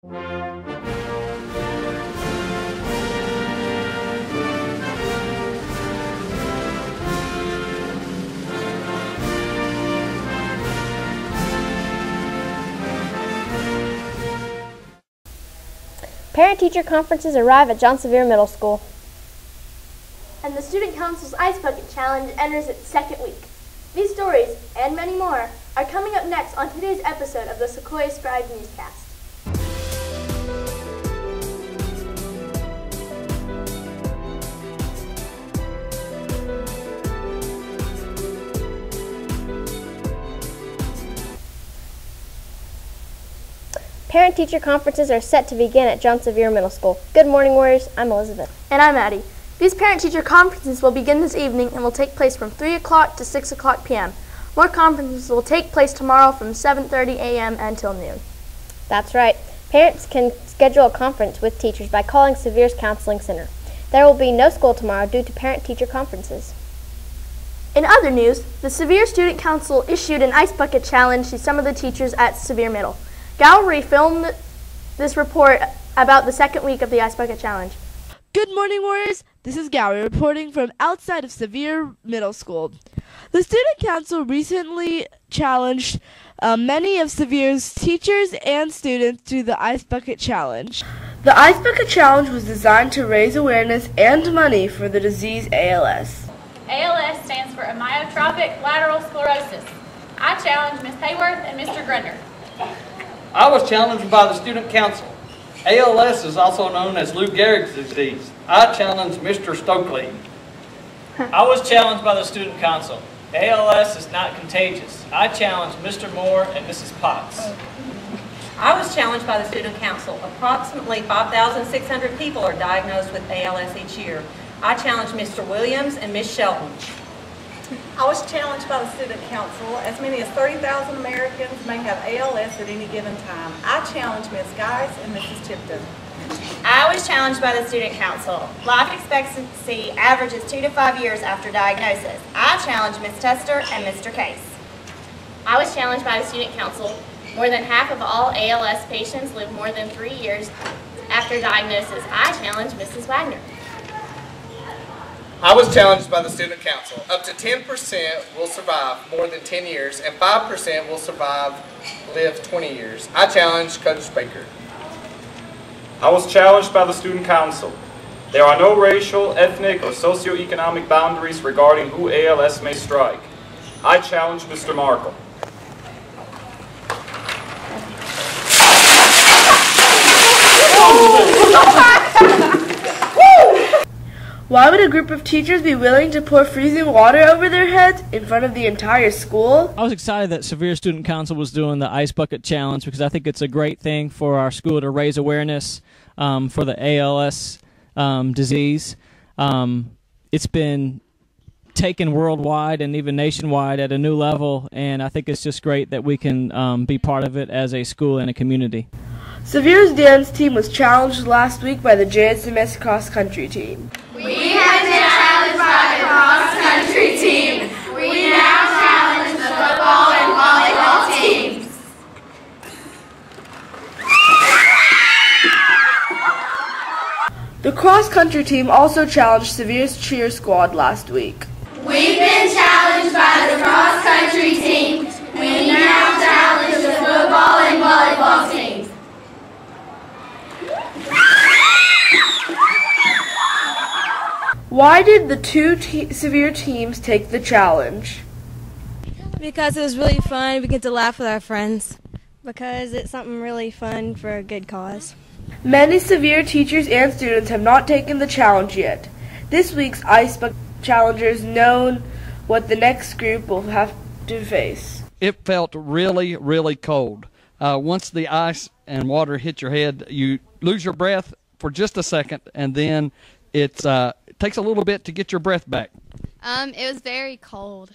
Parent-teacher conferences arrive at John Sevier Middle School. And the Student Council's Ice Bucket Challenge enters its second week. These stories, and many more, are coming up next on today's episode of the Sequoyah Scribe newscast. Parent-teacher conferences are set to begin at John Sevier Middle School. Good morning, Warriors. I'm Elizabeth. And I'm Madi. These parent-teacher conferences will begin this evening and will take place from 3 o'clock to 6 o'clock p.m. More conferences will take place tomorrow from 7:30 a.m. until noon. That's right. Parents can schedule a conference with teachers by calling Sevier's Counseling Center. There will be no school tomorrow due to parent-teacher conferences. In other news, the Sevier Student Council issued an ice bucket challenge to some of the teachers at Sevier Middle. Gallery filmed this report about the second week of the Ice Bucket Challenge. Good morning, Warriors. This is Gallery reporting from outside of Sevier Middle School. The Student Council recently challenged many of Sevier's teachers and students to the Ice Bucket Challenge. The Ice Bucket Challenge was designed to raise awareness and money for the disease ALS. ALS stands for amyotrophic lateral sclerosis. I challenge Ms. Hayworth and Mr. Grunder. I was challenged by the Student Council. ALS is also known as Lou Gehrig's disease. I challenge Mr. Stokely. I was challenged by the Student Council. ALS is not contagious. I challenge Mr. Moore and Mrs. Potts. I was challenged by the Student Council. Approximately 5,600 people are diagnosed with ALS each year. I challenge Mr. Williams and Ms. Shelton. I was challenged by the Student Council. As many as 30,000 Americans may have ALS at any given time. I challenge Ms. Guys and Mrs. Tipton. I was challenged by the Student Council. Life expectancy averages 2 to 5 years after diagnosis. I challenge Ms. Tester and Mr. Case. I was challenged by the Student Council. More than half of all ALS patients live more than 3 years after diagnosis. I challenge Mrs. Wagner. I was challenged by the Student Council. Up to 10% will survive more than 10 years and 5% will live 20 years. I challenge Coach Baker. I was challenged by the Student Council. There are no racial, ethnic, or socioeconomic boundaries regarding who ALS may strike. I challenge Mr. Markle. Why would a group of teachers be willing to pour freezing water over their heads in front of the entire school? I was excited that Sevier Student Council was doing the Ice Bucket Challenge because I think it's a great thing for our school to raise awareness for the ALS disease. It's been taken worldwide and even nationwide at a new level, and I think it's just great that we can be part of it as a school and a community. Sevier's dance team was challenged last week by the JSMS cross-country team. We have been challenged by the cross-country team. We now challenge the football and volleyball teams. The cross-country team also challenged Sevier's cheer squad last week. We've been challenged by the cross-country team. We now challenge the football and volleyball teams. Why did the two Sevier teams take the challenge? Because it was really fun. We get to laugh with our friends. Because it's something really fun for a good cause. Many Sevier teachers and students have not taken the challenge yet. This week's Ice Bucket Challengers know what the next group will have to face. It felt really, really cold. Once the ice and water hit your head, you lose your breath for just a second, and then it takes a little bit to get your breath back. It was very cold.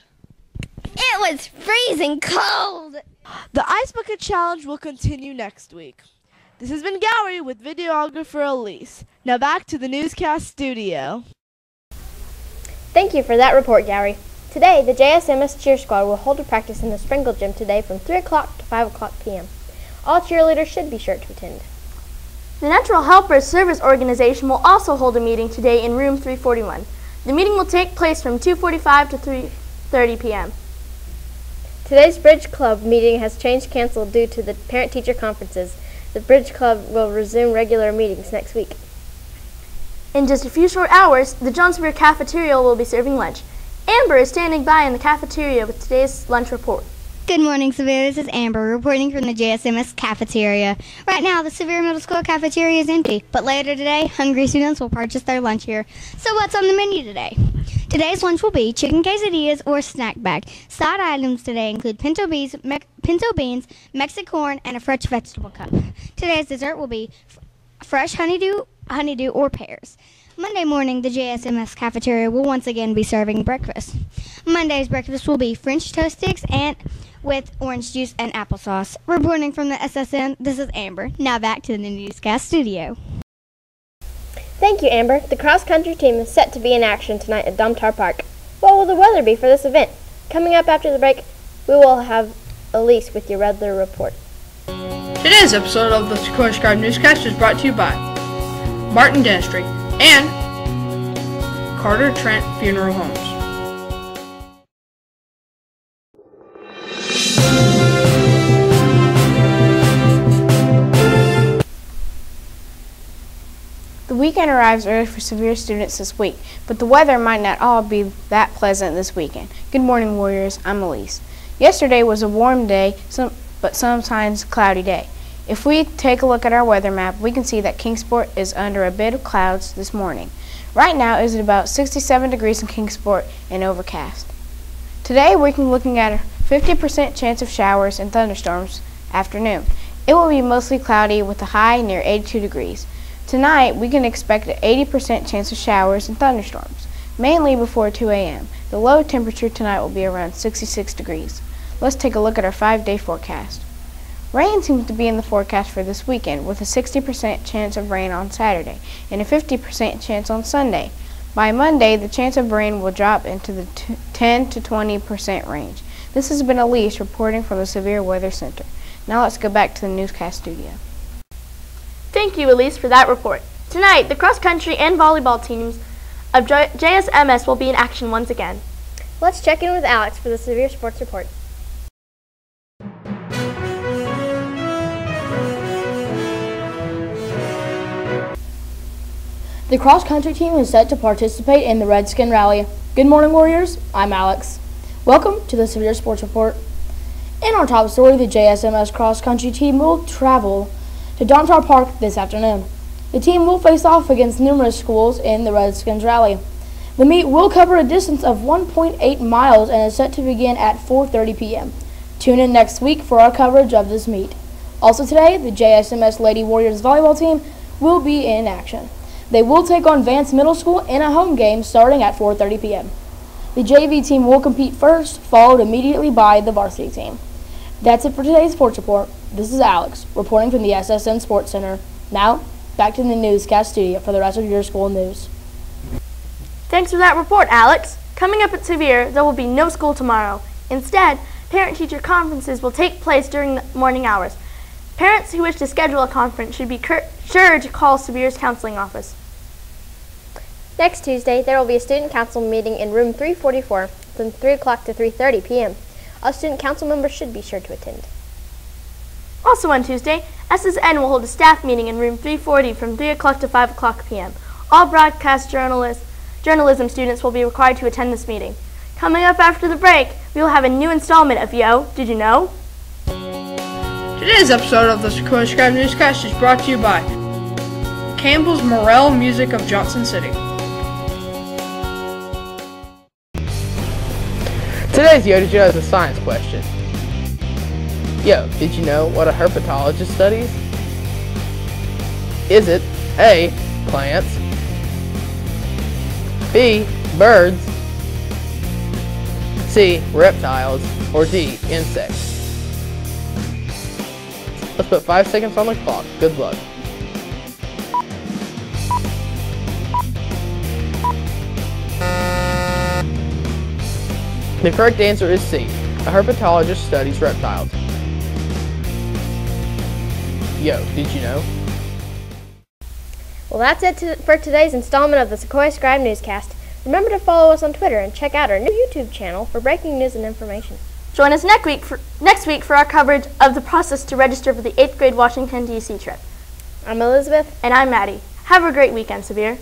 It was freezing cold. The Ice Bucket Challenge will continue next week. This has been Gowrie with videographer Alise. Now back to the newscast studio. Thank you for that report, Gowrie. Today, the JSMS Cheer Squad will hold a practice in the Sprinkle Gym today from 3 o'clock to 5 o'clock p.m. All cheerleaders should be sure to attend. The Natural Helpers Service Organization will also hold a meeting today in room 341. The meeting will take place from 2:45 to 3:30 p.m. Today's Bridge Club meeting has canceled due to the parent-teacher conferences. The Bridge Club will resume regular meetings next week. In just a few short hours, the John Sevier cafeteria will be serving lunch. Amber is standing by in the cafeteria with today's lunch report. Good morning, Sevier. This is Amber reporting from the JSMS cafeteria. Right now, the Sevier Middle School cafeteria is empty, but later today, hungry students will purchase their lunch here. So what's on the menu today? Today's lunch will be chicken quesadillas or snack bag. Side items today include pinto beans, Mexican corn, and a fresh vegetable cup. Today's dessert will be fresh honeydew or pears. Monday morning, the JSMS cafeteria will once again be serving breakfast. Monday's breakfast will be French toast sticks and with orange juice and applesauce. Reporting from the SSN, this is Amber. Now back to the newscast studio. Thank you, Amber. The cross-country team is set to be in action tonight at Domtar Park. What will the weather be for this event? Coming up after the break, we will have Alise with your weather report. Today's episode of the Sequoyah Scribe newscast is brought to you by Martin Dentistry and Carter Trent Funeral Homes. The weekend arrives early for Sevier students this week, but the weather might not all be that pleasant this weekend. Good morning, Warriors. I'm Alise. Yesterday was a warm day, but sometimes cloudy day. If we take a look at our weather map, we can see that Kingsport is under a bit of clouds this morning. Right now it is about 67 degrees in Kingsport and overcast. Today we're looking at a 50% chance of showers and thunderstorms afternoon. It will be mostly cloudy with a high near 82 degrees. Tonight we can expect an 80% chance of showers and thunderstorms, mainly before 2 a.m. The low temperature tonight will be around 66 degrees. Let's take a look at our 5-day forecast. Rain seems to be in the forecast for this weekend, with a 60% chance of rain on Saturday and a 50% chance on Sunday. By Monday, the chance of rain will drop into the 10 to 20% range. This has been Alise reporting from the Severe Weather Center. Now let's go back to the newscast studio. Thank you, Alise, for that report. Tonight, the cross-country and volleyball teams of JSMS will be in action once again. Let's check in with Alex for the Severe Sports Report. The cross-country team is set to participate in the Redskin Rally. Good morning, Warriors. I'm Alex. Welcome to the Severe Sports Report. In our top story, the JSMS cross-country team will travel to Domtar Park this afternoon. The team will face off against numerous schools in the Redskins Rally. The meet will cover a distance of 1.8 miles and is set to begin at 4:30 p.m. Tune in next week for our coverage of this meet. Also today, the JSMS Lady Warriors volleyball team will be in action. They will take on Vance Middle School in a home game starting at 4:30 p.m. The JV team will compete first, followed immediately by the varsity team. That's it for today's sports report. This is Alex, reporting from the SSN Sports Center. Now, back to the newscast studio for the rest of your school news. Thanks for that report, Alex. Coming up at Sevier, there will be no school tomorrow. Instead, parent-teacher conferences will take place during the morning hours. Parents who wish to schedule a conference should be sure to call Sevier's counseling office. Next Tuesday, there will be a student council meeting in room 344 from 3 o'clock to 3:30 p.m. All student council members should be sure to attend. Also on Tuesday, SSN will hold a staff meeting in room 340 from 3 o'clock to 5 o'clock p.m. All broadcast journalism students will be required to attend this meeting. Coming up after the break, we will have a new installment of Yo, Did You Know? Today's episode of the Sequoyah Scribe newscast is brought to you by Campbell's Morel Music of Johnson City. Today's Yo, Did You Know is a science question. Yo, did you know what a herpetologist studies? Is it A, plants, B, birds, C, reptiles, or D, insects? Let's put 5 seconds on the clock. Good luck. The correct answer is C. A herpetologist studies reptiles. Yo, did you know? Well, that's it for today's installment of the Sequoyah Scribe newscast. Remember to follow us on Twitter and check out our new YouTube channel for breaking news and information. Join us next week for our coverage of the process to register for the 8th grade Washington, D.C. trip. I'm Elizabeth. And I'm Maddie. Have a great weekend, Sevier.